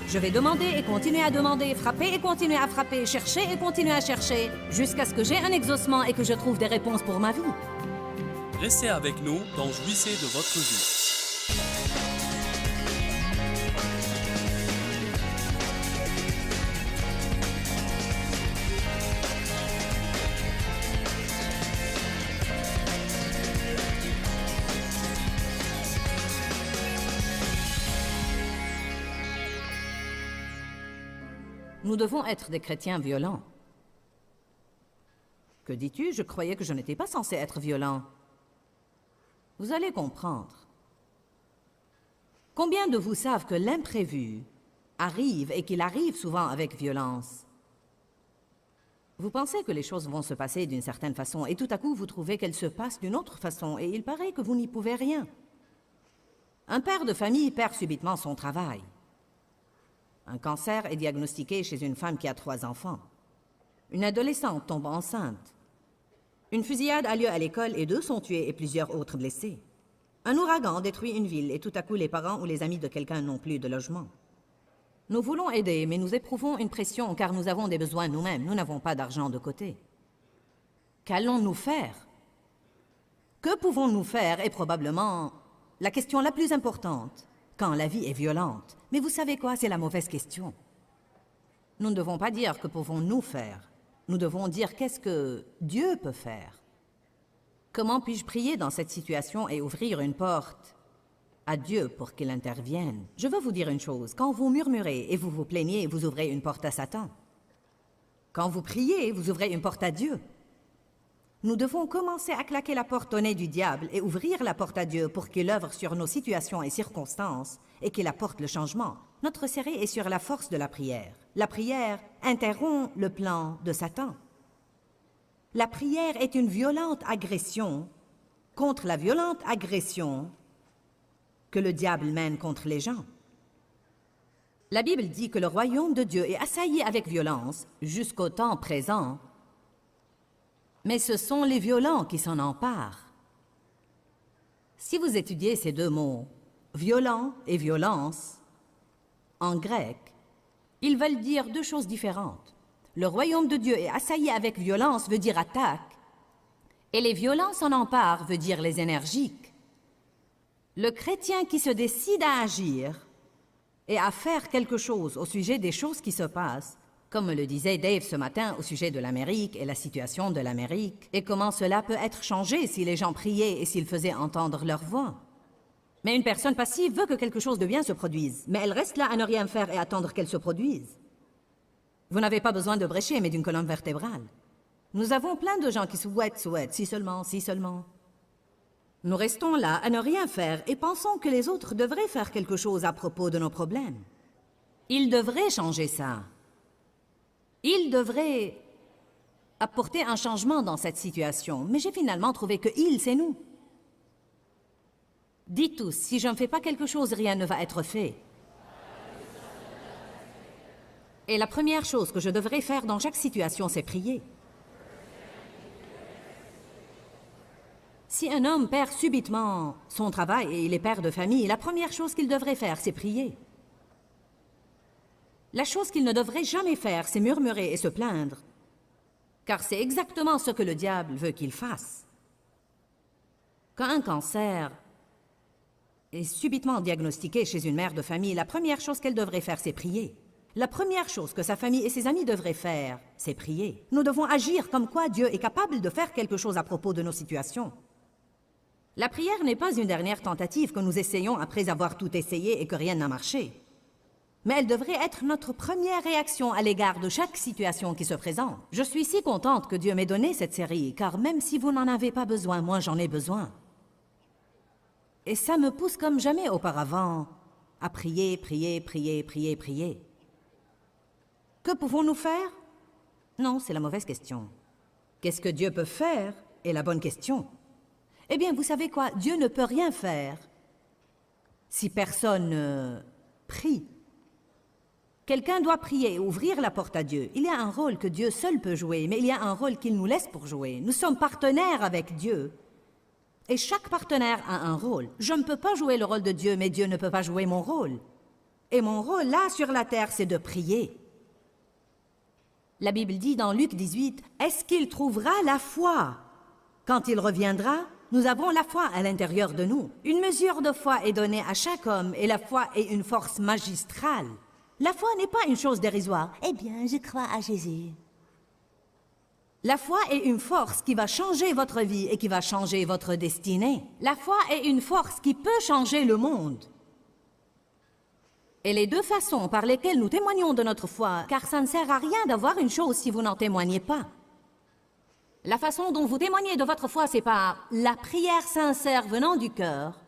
Je vais demander et continuer à demander, frapper et continuer à frapper, chercher et continuer à chercher, jusqu'à ce que j'ai un exaucement et que je trouve des réponses pour ma vie. Restez avec nous dans Jouissez de votre vie. Nous devons être des chrétiens violents. Que dis-tu? Je croyais que je n'étais pas censé être violent. Vous allez comprendre. Combien de vous savent que l'imprévu arrive et qu'il arrive souvent avec violence? Vous pensez que les choses vont se passer d'une certaine façon et tout à coup vous trouvez qu'elles se passent d'une autre façon et il paraît que vous n'y pouvez rien. Un père de famille perd subitement son travail. Un cancer est diagnostiqué chez une femme qui a 3 enfants. Une adolescente tombe enceinte. Une fusillade a lieu à l'école et 2 sont tués et plusieurs autres blessés. Un ouragan détruit une ville et tout à coup les parents ou les amis de quelqu'un n'ont plus de logement. Nous voulons aider, mais nous éprouvons une pression car nous avons des besoins nous-mêmes. Nous n'avons pas d'argent de côté. Qu'allons-nous faire? Que pouvons-nous faire est probablement la question la plus importante. Quand la vie est violente. Mais vous savez quoi, c'est la mauvaise question. Nous ne devons pas dire que pouvons-nous faire. Nous devons dire qu'est-ce que Dieu peut faire. Comment puis-je prier dans cette situation et ouvrir une porte à Dieu pour qu'il intervienne? Je veux vous dire une chose, quand vous murmurez et vous vous plaignez, vous ouvrez une porte à Satan. Quand vous priez, vous ouvrez une porte à Dieu. Nous devons commencer à claquer la porte au nez du diable et ouvrir la porte à Dieu pour qu'il œuvre sur nos situations et circonstances et qu'il apporte le changement. Notre série est sur la force de la prière. La prière interrompt le plan de Satan. La prière est une violente agression contre la violente agression que le diable mène contre les gens. La Bible dit que le royaume de Dieu est assailli avec violence jusqu'au temps présent. Mais ce sont les violents qui s'en emparent. Si vous étudiez ces 2 mots, violent et violence, en grec, ils veulent dire 2 choses différentes. Le royaume de Dieu est assailli avec violence veut dire attaque, et les violents s'en emparent veut dire les énergiques. Le chrétien qui se décide à agir et à faire quelque chose au sujet des choses qui se passent, comme le disait Dave ce matin au sujet de l'Amérique et la situation de l'Amérique, et comment cela peut être changé si les gens priaient et s'ils faisaient entendre leur voix. Mais une personne passive veut que quelque chose de bien se produise, mais elle reste là à ne rien faire et attendre qu'elle se produise. Vous n'avez pas besoin de brécher, mais d'une colonne vertébrale. Nous avons plein de gens qui souhaitent, si seulement, si seulement. Nous restons là à ne rien faire et pensons que les autres devraient faire quelque chose à propos de nos problèmes. Ils devraient changer ça. Il devrait apporter un changement dans cette situation, mais j'ai finalement trouvé que il, c'est nous. Dites tous, si je ne fais pas quelque chose, rien ne va être fait. Et la première chose que je devrais faire dans chaque situation, c'est prier. Si un homme perd subitement son travail et il est père de famille, la première chose qu'il devrait faire, c'est prier. La chose qu'il ne devrait jamais faire, c'est murmurer et se plaindre, car c'est exactement ce que le diable veut qu'il fasse. Quand un cancer est subitement diagnostiqué chez une mère de famille, la première chose qu'elle devrait faire, c'est prier. La première chose que sa famille et ses amis devraient faire, c'est prier. Nous devons agir comme quoi Dieu est capable de faire quelque chose à propos de nos situations. La prière n'est pas une dernière tentative que nous essayons après avoir tout essayé et que rien n'a marché. Mais elle devrait être notre première réaction à l'égard de chaque situation qui se présente. Je suis si contente que Dieu m'ait donné cette série, car même si vous n'en avez pas besoin, moi j'en ai besoin. Et ça me pousse comme jamais auparavant à prier, prier, prier, prier, prier. Que pouvons-nous faire? Non, c'est la mauvaise question. Qu'est-ce que Dieu peut faire est la bonne question. Eh bien, vous savez quoi? Dieu ne peut rien faire si personne ne prie. Quelqu'un doit prier et ouvrir la porte à Dieu. Il y a un rôle que Dieu seul peut jouer, mais il y a un rôle qu'il nous laisse pour jouer. Nous sommes partenaires avec Dieu. Et chaque partenaire a un rôle. Je ne peux pas jouer le rôle de Dieu, mais Dieu ne peut pas jouer mon rôle. Et mon rôle là sur la terre, c'est de prier. La Bible dit dans Luc 18, « Est-ce qu'il trouvera la foi? Quand il reviendra, nous avons la foi à l'intérieur de nous. Une mesure de foi est donnée à chaque homme et la foi est une force magistrale. La foi n'est pas une chose dérisoire. Eh bien, je crois à Jésus. La foi est une force qui va changer votre vie et qui va changer votre destinée. La foi est une force qui peut changer le monde. Et les deux façons par lesquelles nous témoignons de notre foi, car ça ne sert à rien d'avoir une chose si vous n'en témoignez pas. La façon dont vous témoignez de votre foi, c'est par la prière sincère venant du cœur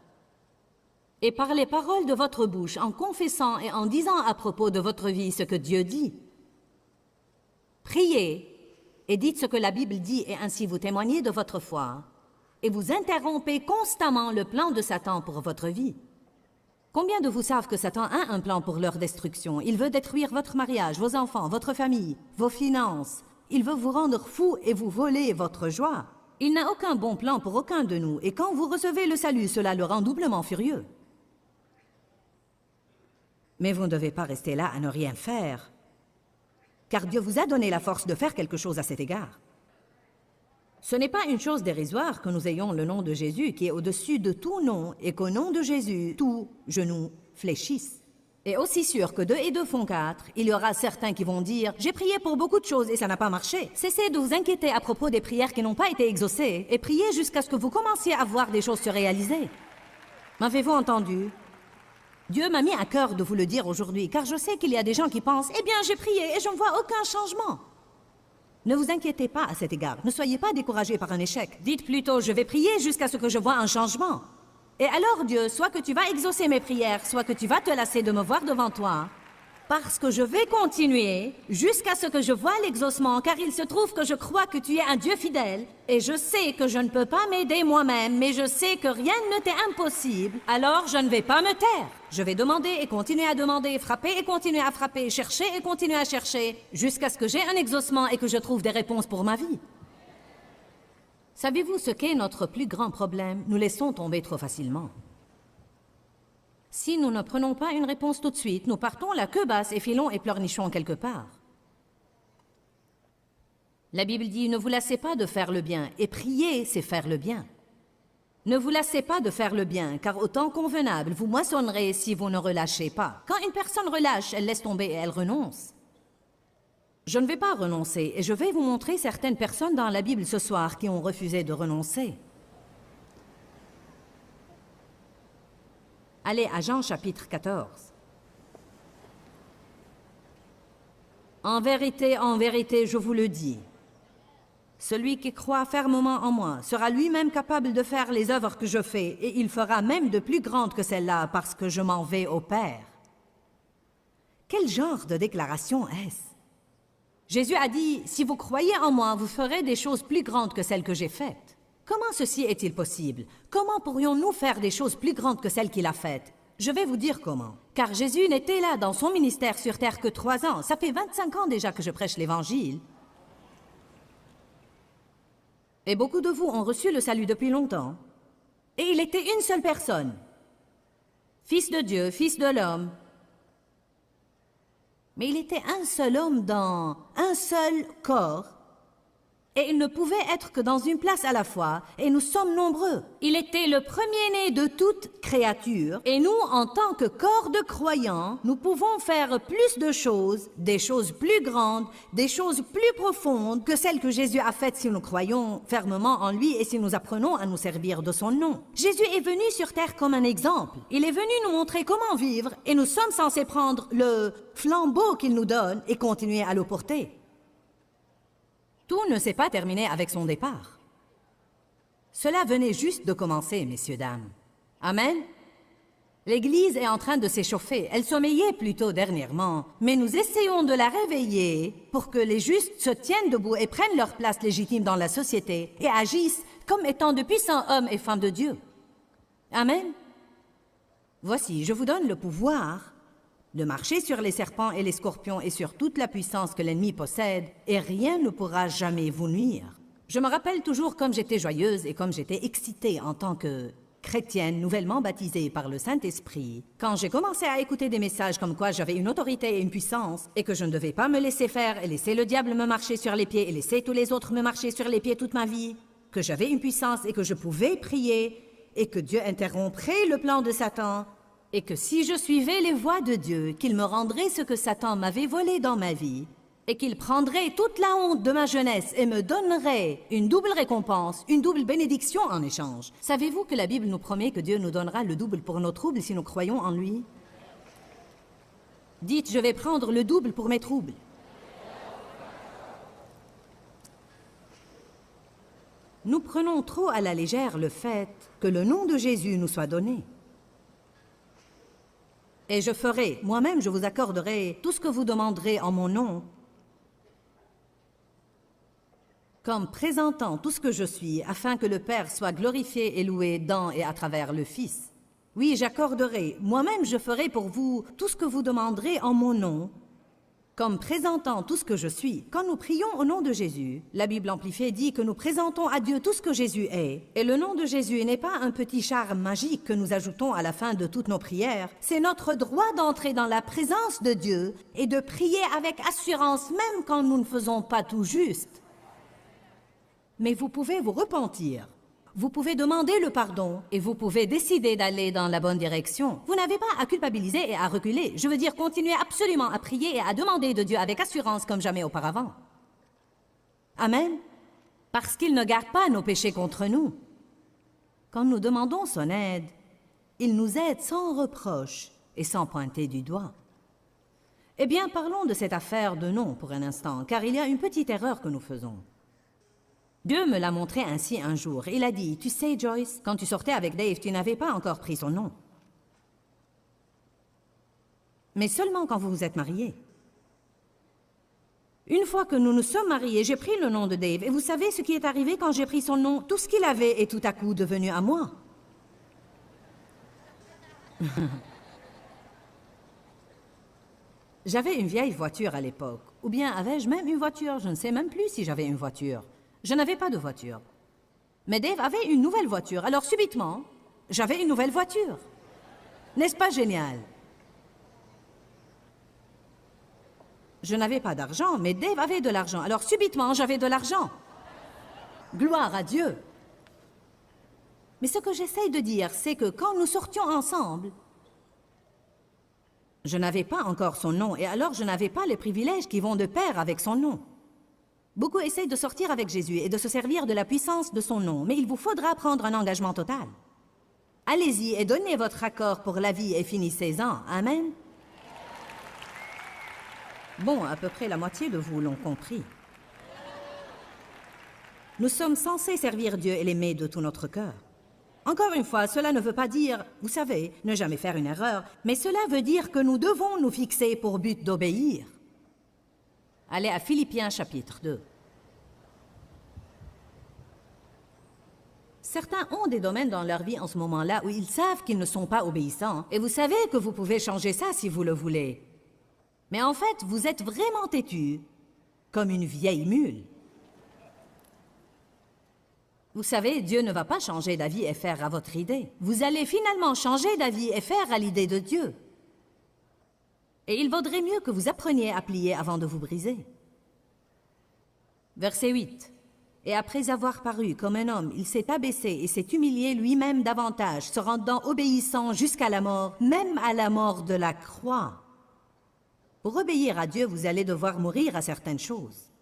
et par les paroles de votre bouche, en confessant et en disant à propos de votre vie ce que Dieu dit. Priez et dites ce que la Bible dit et ainsi vous témoignez de votre foi et vous interrompez constamment le plan de Satan pour votre vie. Combien de vous savent que Satan a un plan pour leur destruction? Il veut détruire votre mariage, vos enfants, votre famille, vos finances. Il veut vous rendre fou et vous voler votre joie. Il n'a aucun bon plan pour aucun de nous, et quand vous recevez le salut, cela le rend doublement furieux. Mais vous ne devez pas rester là à ne rien faire, car Dieu vous a donné la force de faire quelque chose à cet égard. Ce n'est pas une chose dérisoire que nous ayons le nom de Jésus qui est au-dessus de tout nom et qu'au nom de Jésus, tout genou fléchisse. Et aussi sûr que 2 et 2 font 4, il y aura certains qui vont dire « J'ai prié pour beaucoup de choses et ça n'a pas marché ». Cessez de vous inquiéter à propos des prières qui n'ont pas été exaucées et priez jusqu'à ce que vous commenciez à voir des choses se réaliser. M'avez-vous entendu? Dieu m'a mis à cœur de vous le dire aujourd'hui, car je sais qu'il y a des gens qui pensent « Eh bien, j'ai prié et je ne vois aucun changement ». Ne vous inquiétez pas à cet égard. Ne soyez pas découragés par un échec. Dites plutôt, je vais prier jusqu'à ce que je vois un changement. Et alors, Dieu, soit que tu vas exaucer mes prières, soit que tu vas te lasser de me voir devant toi, parce que je vais continuer jusqu'à ce que je voie l'exaucement, car il se trouve que je crois que tu es un Dieu fidèle, et je sais que je ne peux pas m'aider moi-même, mais je sais que rien ne t'est impossible, alors je ne vais pas me taire. Je vais demander et continuer à demander, frapper et continuer à frapper, chercher et continuer à chercher, jusqu'à ce que j'ai un exaucement et que je trouve des réponses pour ma vie. Savez-vous ce qu'est notre plus grand problème? Nous laissons tomber trop facilement. Si nous ne prenons pas une réponse tout de suite, nous partons la queue basse et filons et pleurnichons quelque part. La Bible dit, ne vous lassez pas de faire le bien, et prier, c'est faire le bien. Ne vous lassez pas de faire le bien, car au temps convenable, vous moissonnerez si vous ne relâchez pas. Quand une personne relâche, elle laisse tomber et elle renonce. Je ne vais pas renoncer, et je vais vous montrer certaines personnes dans la Bible ce soir qui ont refusé de renoncer. Allez à Jean chapitre 14. En vérité, je vous le dis, celui qui croit fermement en moi sera lui-même capable de faire les œuvres que je fais, et il fera même de plus grandes que celles-là, parce que je m'en vais au Père. Quel genre de déclaration est-ce? Jésus a dit, si vous croyez en moi, vous ferez des choses plus grandes que celles que j'ai faites. Comment ceci est-il possible? Comment pourrions-nous faire des choses plus grandes que celles qu'il a faites? Je vais vous dire comment. Car Jésus n'était là dans son ministère sur terre que 3 ans. Ça fait 25 ans déjà que je prêche l'Évangile. Et beaucoup de vous ont reçu le salut depuis longtemps. Et il était une seule personne. Fils de Dieu, fils de l'homme. Mais il était un seul homme dans un seul corps. Et il ne pouvait être que dans une place à la fois, et nous sommes nombreux. Il était le premier-né de toute créature, et nous, en tant que corps de croyants, nous pouvons faire plus de choses, des choses plus grandes, des choses plus profondes que celles que Jésus a faites si nous croyons fermement en lui et si nous apprenons à nous servir de son nom. Jésus est venu sur terre comme un exemple. Il est venu nous montrer comment vivre, et nous sommes censés prendre le flambeau qu'il nous donne et continuer à le porter. Tout ne s'est pas terminé avec son départ. Cela venait juste de commencer, messieurs, dames. Amen. L'Église est en train de s'échauffer. Elle sommeillait plutôt dernièrement, mais nous essayons de la réveiller pour que les justes se tiennent debout et prennent leur place légitime dans la société et agissent comme étant de puissants hommes et femmes de Dieu. Amen. Voici, je vous donne le pouvoir de marcher sur les serpents et les scorpions et sur toute la puissance que l'ennemi possède, et rien ne pourra jamais vous nuire. Je me rappelle toujours comme j'étais joyeuse et comme j'étais excitée en tant que chrétienne nouvellement baptisée par le Saint-Esprit, quand j'ai commencé à écouter des messages comme quoi j'avais une autorité et une puissance, et que je ne devais pas me laisser faire et laisser le diable me marcher sur les pieds et laisser tous les autres me marcher sur les pieds toute ma vie, que j'avais une puissance et que je pouvais prier, et que Dieu interromprait le plan de Satan, et que si je suivais les voies de Dieu, qu'il me rendrait ce que Satan m'avait volé dans ma vie, et qu'il prendrait toute la honte de ma jeunesse et me donnerait une double récompense, une double bénédiction en échange. Savez-vous que la Bible nous promet que Dieu nous donnera le double pour nos troubles si nous croyons en lui? Dites, je vais prendre le double pour mes troubles. Nous prenons trop à la légère le fait que le nom de Jésus nous soit donné. Et je ferai, moi-même je vous accorderai tout ce que vous demanderez en mon nom, comme présentant tout ce que je suis, afin que le Père soit glorifié et loué dans et à travers le Fils. Oui, j'accorderai, moi-même je ferai pour vous tout ce que vous demanderez en mon nom, comme présentant tout ce que je suis. Quand nous prions au nom de Jésus, la Bible amplifiée dit que nous présentons à Dieu tout ce que Jésus est. Et le nom de Jésus n'est pas un petit charme magique que nous ajoutons à la fin de toutes nos prières. C'est notre droit d'entrer dans la présence de Dieu et de prier avec assurance, même quand nous ne faisons pas tout juste. Mais vous pouvez vous repentir, vous pouvez demander le pardon et vous pouvez décider d'aller dans la bonne direction. Vous n'avez pas à culpabiliser et à reculer. Je veux dire, continuez absolument à prier et à demander de Dieu avec assurance comme jamais auparavant. Amen. Parce qu'il ne garde pas nos péchés contre nous. Quand nous demandons son aide, il nous aide sans reproche et sans pointer du doigt. Eh bien, parlons de cette affaire de nom pour un instant, car il y a une petite erreur que nous faisons. Dieu me l'a montré ainsi un jour. Il a dit, tu sais Joyce, quand tu sortais avec Dave, tu n'avais pas encore pris son nom. Mais seulement quand vous vous êtes mariés. Une fois que nous nous sommes mariés, j'ai pris le nom de Dave. Et vous savez ce qui est arrivé quand j'ai pris son nom? Tout ce qu'il avait est tout à coup devenu à moi. J'avais une vieille voiture à l'époque. Ou bien avais-je même une voiture? Je ne sais même plus si j'avais une voiture. Je n'avais pas de voiture. Mais Dave avait une nouvelle voiture. Alors subitement, j'avais une nouvelle voiture. N'est-ce pas génial? Je n'avais pas d'argent, mais Dave avait de l'argent. Alors subitement, j'avais de l'argent. Gloire à Dieu. Mais ce que j'essaye de dire, c'est que quand nous sortions ensemble, je n'avais pas encore son nom, et alors je n'avais pas les privilèges qui vont de pair avec son nom. Beaucoup essayent de sortir avec Jésus et de se servir de la puissance de son nom, mais il vous faudra prendre un engagement total. Allez-y et donnez votre accord pour la vie et finissez-en. Amen. Bon, à peu près la moitié de vous l'ont compris. Nous sommes censés servir Dieu et l'aimer de tout notre cœur. Encore une fois, cela ne veut pas dire, vous savez, ne jamais faire une erreur, mais cela veut dire que nous devons nous fixer pour but d'obéir. Allez à Philippiens chapitre 2. Certains ont des domaines dans leur vie en ce moment-là où ils savent qu'ils ne sont pas obéissants. Et vous savez que vous pouvez changer ça si vous le voulez. Mais en fait, vous êtes vraiment têtu, comme une vieille mule. Vous savez, Dieu ne va pas changer d'avis et faire à votre idée. Vous allez finalement changer d'avis et faire à l'idée de Dieu. Et il vaudrait mieux que vous appreniez à plier avant de vous briser. Verset 8. Et après avoir paru comme un homme, il s'est abaissé et s'est humilié lui-même davantage, se rendant obéissant jusqu'à la mort, même à la mort de la croix. Pour obéir à Dieu, vous allez devoir mourir à certaines choses.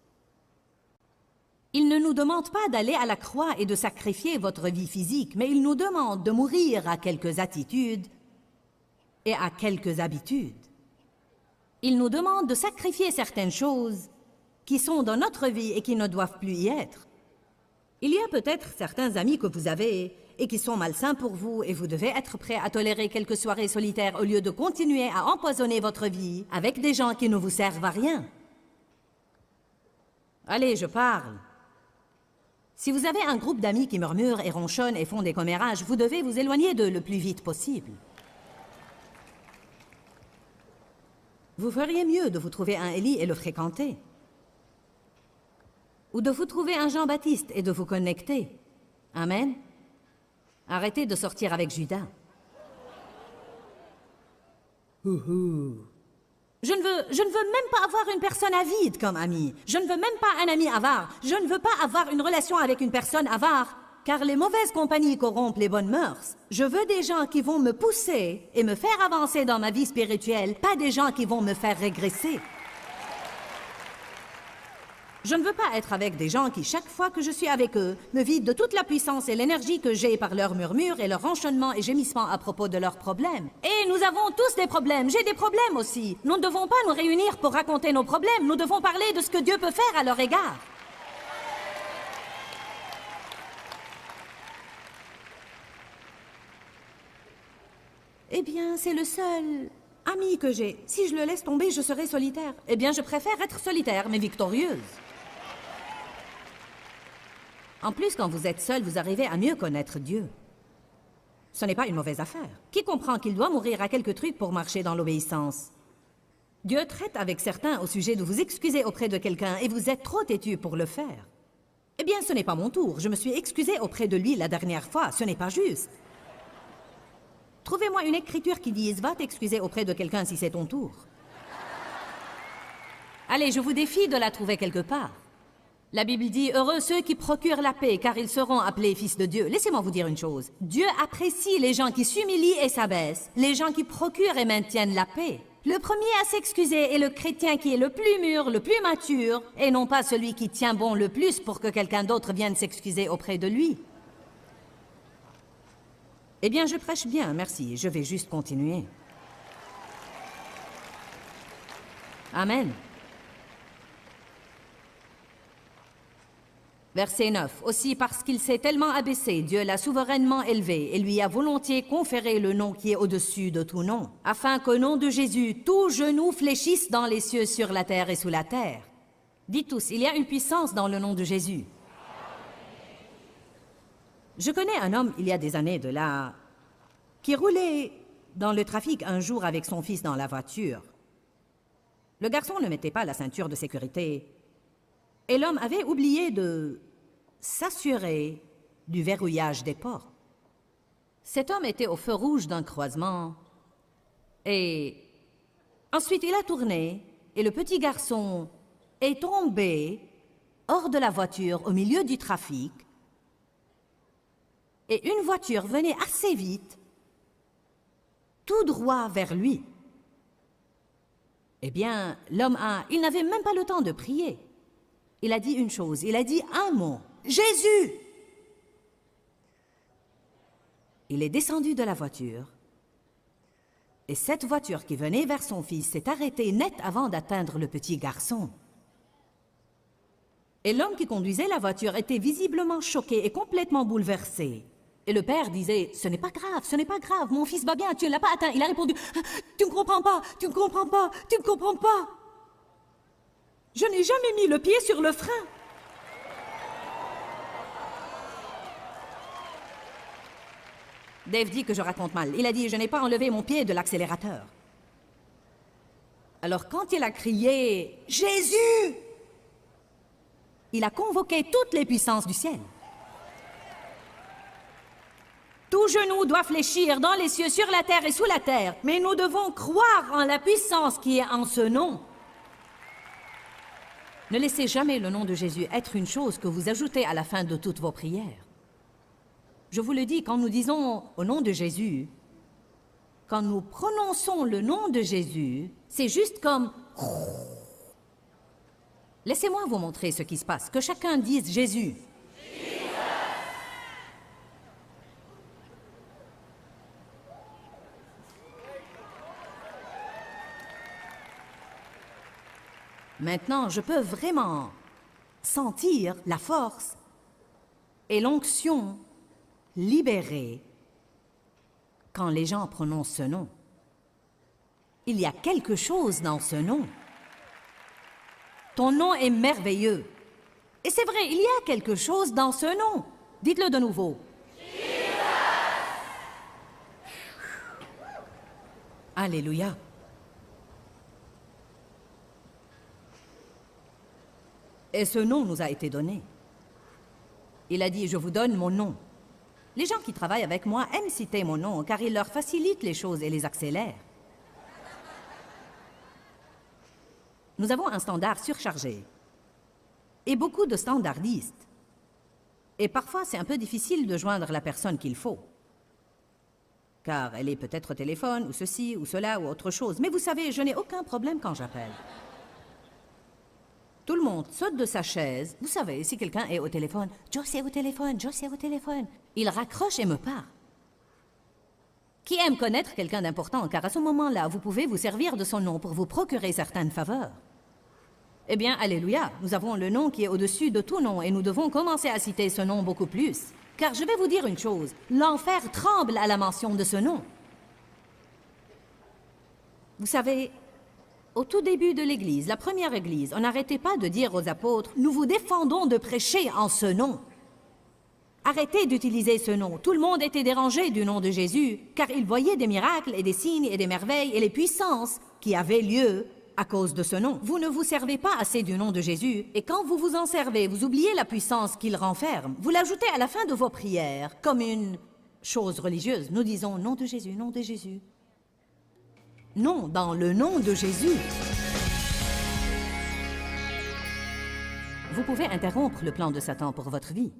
Il ne nous demande pas d'aller à la croix et de sacrifier votre vie physique, mais il nous demande de mourir à quelques attitudes et à quelques habitudes. Il nous demande de sacrifier certaines choses qui sont dans notre vie et qui ne doivent plus y être. Il y a peut-être certains amis que vous avez et qui sont malsains pour vous et vous devez être prêt à tolérer quelques soirées solitaires au lieu de continuer à empoisonner votre vie avec des gens qui ne vous servent à rien. Allez, je parle. Si vous avez un groupe d'amis qui murmurent et ronchonnent et font des commérages, vous devez vous éloigner d'eux le plus vite possible. Vous feriez mieux de vous trouver un Élie et le fréquenter. Ou de vous trouver un Jean-Baptiste et de vous connecter. Amen. Arrêtez de sortir avec Judas. Je ne veux même pas avoir une personne avide comme ami. Je ne veux même pas un ami avare. Je ne veux pas avoir une relation avec une personne avare, car les mauvaises compagnies corrompent les bonnes mœurs. Je veux des gens qui vont me pousser et me faire avancer dans ma vie spirituelle, pas des gens qui vont me faire régresser. Je ne veux pas être avec des gens qui, chaque fois que je suis avec eux, me vident de toute la puissance et l'énergie que j'ai par leurs murmures et leurs ronchonnements et gémissements à propos de leurs problèmes. Et nous avons tous des problèmes, j'ai des problèmes aussi. Nous ne devons pas nous réunir pour raconter nos problèmes, nous devons parler de ce que Dieu peut faire à leur égard. Eh bien, c'est le seul ami que j'ai. Si je le laisse tomber, je serai solitaire. Eh bien, je préfère être solitaire, mais victorieuse. En plus, quand vous êtes seul, vous arrivez à mieux connaître Dieu. Ce n'est pas une mauvaise affaire. Qui comprend qu'il doit mourir à quelques trucs pour marcher dans l'obéissance? Dieu traite avec certains au sujet de vous excuser auprès de quelqu'un et vous êtes trop têtu pour le faire. Eh bien, ce n'est pas mon tour. Je me suis excusé auprès de lui la dernière fois. Ce n'est pas juste. Trouvez-moi une écriture qui dise « Va t'excuser auprès de quelqu'un si c'est ton tour ». Allez, je vous défie de la trouver quelque part. La Bible dit « Heureux ceux qui procurent la paix, car ils seront appelés fils de Dieu ». Laissez-moi vous dire une chose. Dieu apprécie les gens qui s'humilient et s'abaissent, les gens qui procurent et maintiennent la paix. Le premier à s'excuser est le chrétien qui est le plus mûr, le plus mature, et non pas celui qui tient bon le plus pour que quelqu'un d'autre vienne s'excuser auprès de lui. Eh bien, je prêche bien, merci. Je vais juste continuer. Amen. Verset 9. Aussi, parce qu'il s'est tellement abaissé, Dieu l'a souverainement élevé et lui a volontiers conféré le nom qui est au-dessus de tout nom, afin qu'au nom de Jésus, tout genou fléchisse dans les cieux, sur la terre et sous la terre. Dites tous, il y a une puissance dans le nom de Jésus. Je connais un homme, il y a des années de là, qui roulait dans le trafic un jour avec son fils dans la voiture. Le garçon ne mettait pas la ceinture de sécurité et l'homme avait oublié de s'assurer du verrouillage des portes. Cet homme était au feu rouge d'un croisement et ensuite il a tourné et le petit garçon est tombé hors de la voiture au milieu du trafic. Et une voiture venait assez vite, tout droit vers lui. Eh bien, il n'avait même pas le temps de prier. Il a dit une chose, il a dit un mot, « Jésus !» Il est descendu de la voiture, et cette voiture qui venait vers son fils s'est arrêtée net avant d'atteindre le petit garçon. Et l'homme qui conduisait la voiture était visiblement choqué et complètement bouleversé. Et le père disait, ce n'est pas grave, mon fils va bien, tu ne l'as pas atteint. Il a répondu, tu ne comprends pas, tu ne comprends pas, tu ne comprends pas. Je n'ai jamais mis le pied sur le frein. Dave dit que je raconte mal. Il a dit, je n'ai pas enlevé mon pied de l'accélérateur. Alors quand il a crié, Jésus! Il a convoqué toutes les puissances du ciel. Tout genou doit fléchir dans les cieux, sur la terre et sous la terre. Mais nous devons croire en la puissance qui est en ce nom. Ne laissez jamais le nom de Jésus être une chose que vous ajoutez à la fin de toutes vos prières. Je vous le dis, quand nous disons au nom de Jésus, quand nous prononçons le nom de Jésus, c'est juste comme... Laissez-moi vous montrer ce qui se passe. Que chacun dise Jésus. Maintenant, je peux vraiment sentir la force et l'onction libérée quand les gens prononcent ce nom. Il y a quelque chose dans ce nom. Ton nom est merveilleux. Et c'est vrai, il y a quelque chose dans ce nom. Dites-le de nouveau. Alléluia. Et ce nom nous a été donné. Il a dit, je vous donne mon nom. Les gens qui travaillent avec moi aiment citer mon nom car il leur facilite les choses et les accélère. Nous avons un standard surchargé et beaucoup de standardistes. Et parfois, c'est un peu difficile de joindre la personne qu'il faut. Car elle est peut-être au téléphone, ou ceci, ou cela, ou autre chose. Mais vous savez, je n'ai aucun problème quand j'appelle. Tout le monde saute de sa chaise. Vous savez, si quelqu'un est au téléphone, « Joyce est au téléphone, Joyce est au téléphone », il raccroche et me part. Qui aime connaître quelqu'un d'important, car à ce moment-là, vous pouvez vous servir de son nom pour vous procurer certaines faveurs. Eh bien, alléluia, nous avons le nom qui est au-dessus de tout nom et nous devons commencer à citer ce nom beaucoup plus. Car je vais vous dire une chose, l'enfer tremble à la mention de ce nom. Vous savez, au tout début de l'Église, la première Église, on n'arrêtait pas de dire aux apôtres, nous vous défendons de prêcher en ce nom. Arrêtez d'utiliser ce nom. Tout le monde était dérangé du nom de Jésus, car il voyait des miracles et des signes et des merveilles et les puissances qui avaient lieu à cause de ce nom. Vous ne vous servez pas assez du nom de Jésus, et quand vous vous en servez, vous oubliez la puissance qu'il renferme. Vous l'ajoutez à la fin de vos prières, comme une chose religieuse. Nous disons « nom de Jésus, nom de Jésus ». Non, dans le nom de Jésus. Vous pouvez interrompre le plan de Satan pour votre vie.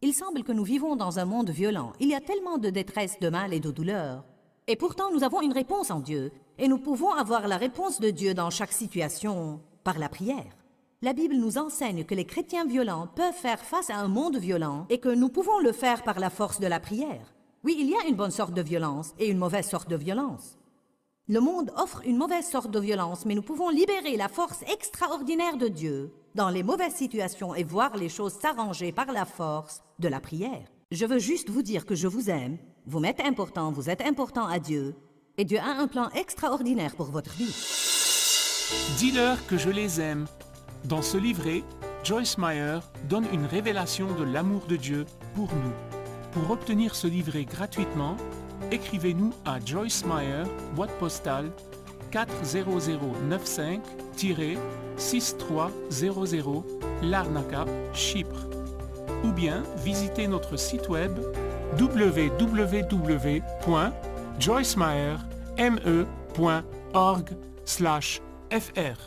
Il semble que nous vivons dans un monde violent. Il y a tellement de détresse, de mal et de douleur. Et pourtant, nous avons une réponse en Dieu. Et nous pouvons avoir la réponse de Dieu dans chaque situation par la prière. La Bible nous enseigne que les chrétiens violents peuvent faire face à un monde violent et que nous pouvons le faire par la force de la prière. Oui, il y a une bonne sorte de violence et une mauvaise sorte de violence. Le monde offre une mauvaise sorte de violence, mais nous pouvons libérer la force extraordinaire de Dieu dans les mauvaises situations et voir les choses s'arranger par la force de la prière. Je veux juste vous dire que je vous aime, vous m'êtes important, vous êtes important à Dieu, et Dieu a un plan extraordinaire pour votre vie. Dis-leur que je les aime. Dans ce livret, Joyce Meyer donne une révélation de l'amour de Dieu pour nous. Pour obtenir ce livret gratuitement, écrivez-nous à Joyce Meyer, boîte postale 40095-6300, Larnaca, Chypre. Ou bien visitez notre site web www.joycemeyer.org/fr.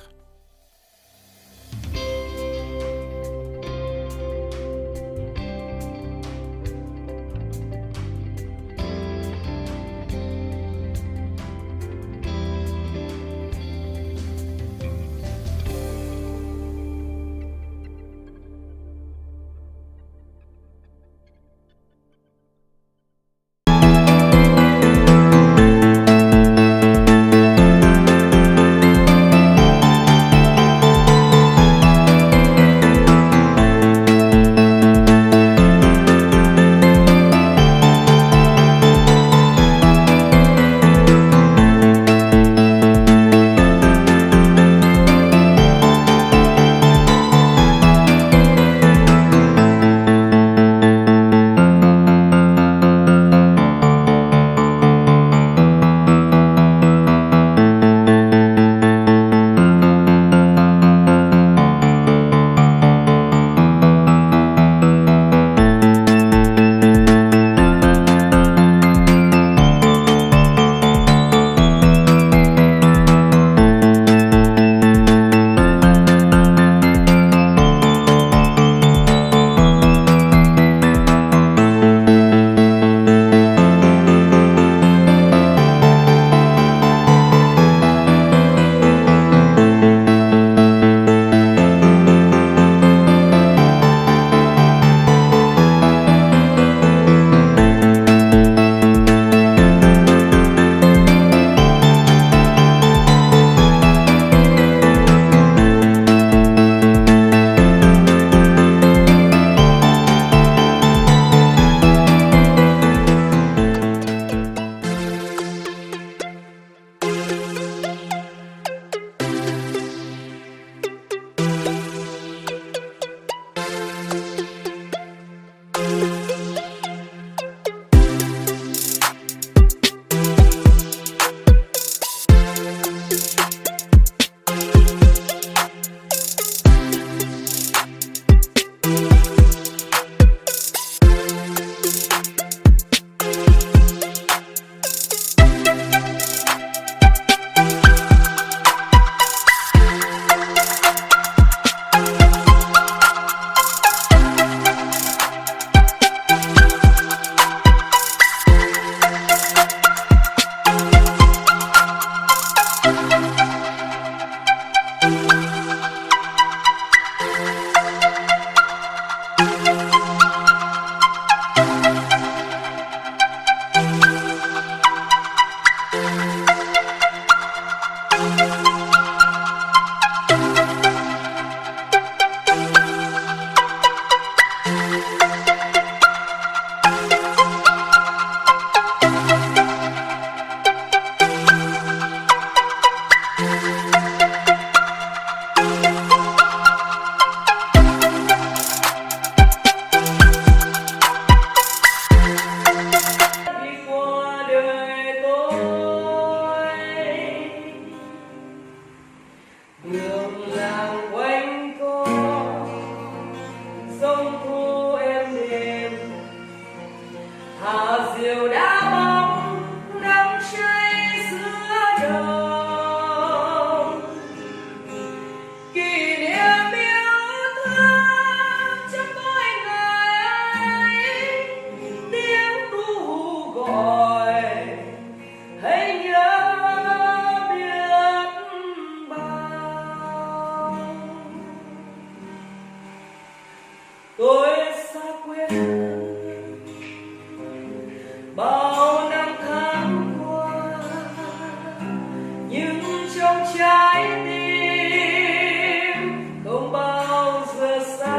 nhưng trong trái tim không bao giờ xa.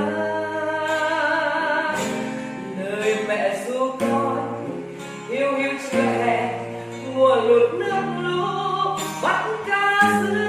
Lời mẹ ru con hiu hiu chưa hè, mùa lụt nước lũ bắt cá giữ